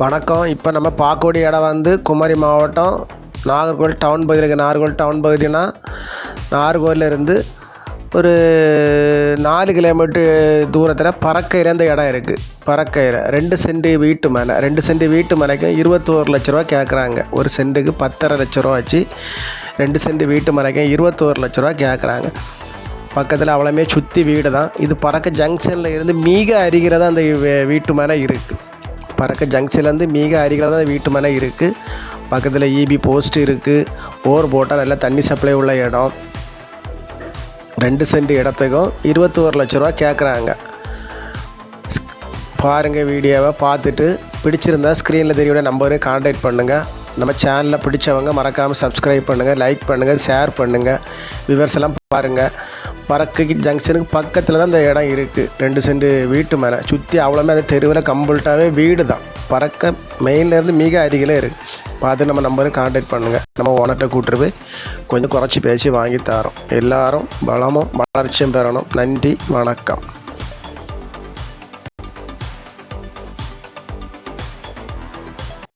வணக்கம். இப்போ நம்ம பார்க்கக்கூடிய இடம் வந்து குமரி மாவட்டம் நாகர்கோவில் டவுன் பகுதியில் இருக்குது. நாகர்கோவில் டவுன் பகுதினா நாகர்கோவிலேருந்து ஒரு 4 கிலோமீட்டர் தூரத்தில் பறக்கையில் அந்த இடம் இருக்குது. பறக்கையில் 2 சென்ட் வீட்டு மேலே 2 சென்ட் வீட்டு மேலேக்கு 21 லட்ச ரூபா கேட்குறாங்க. ஒரு சென்ட்டுக்கு 10.5 லட்ச ரூபா வச்சு 2 சென்ட் வீட்டு மேலேக்கு 21 லட்ச ரூபா கேட்குறாங்க. பக்கத்தில் அவ்வளோமே சுற்றி வீடு தான். இது பறக்க ஜங்ஷனில் இருந்து மிக அருகில் தான் அந்த வீட்டு மேலே இருக்குது. பறக்க ஜங்ஷன்லேருந்து மிக அருகில் தான் வீட்டு மேலே இருக்குது. பக்கத்தில் இபி போஸ்ட் இருக்குது. போர் போட்டால் நல்லா தண்ணி சப்ளை உள்ள இடம். 2 சென்ட் இடத்துக்கும் 21 லட்ச ரூபா கேட்குறாங்க. பாருங்கள், வீடியோவை பார்த்துட்டு பிடிச்சிருந்தா ஸ்க்ரீனில் தெரியவிட நம்பரே கான்டாக்ட் பண்ணுங்கள். நம்ம சேனலில் பிடிச்சவங்க மறக்காமல் சப்ஸ்கிரைப் பண்ணுங்கள், லைக் பண்ணுங்கள், ஷேர் பண்ணுங்கள். விவர்ஸ் எல்லாம் பாருங்கள். பறக்கைக்கு ஜங்ஷனுக்கு பக்கத்தில் தான் இந்த இடம் இருக்குது. 2 சென்ட் வீட்டு மேலே சுற்றி அவ்வளோமே அந்த தெருவில் கம்ப்ளீட்டாகவே வீடு தான். பறக்க மெயின்லேருந்து மிக அருகில் இருக்குது. பார்த்து நம்ம நம்பருக்கு கான்டாக்ட் பண்ணுங்கள். நம்ம ஓனர்கிட்ட கூப்பிட்டு போய் கொஞ்சம் குறைச்சி பேசி வாங்கி தரோம். எல்லோரும் வளமும் வளர்ச்சியும் பெறணும். நன்றி, வணக்கம்.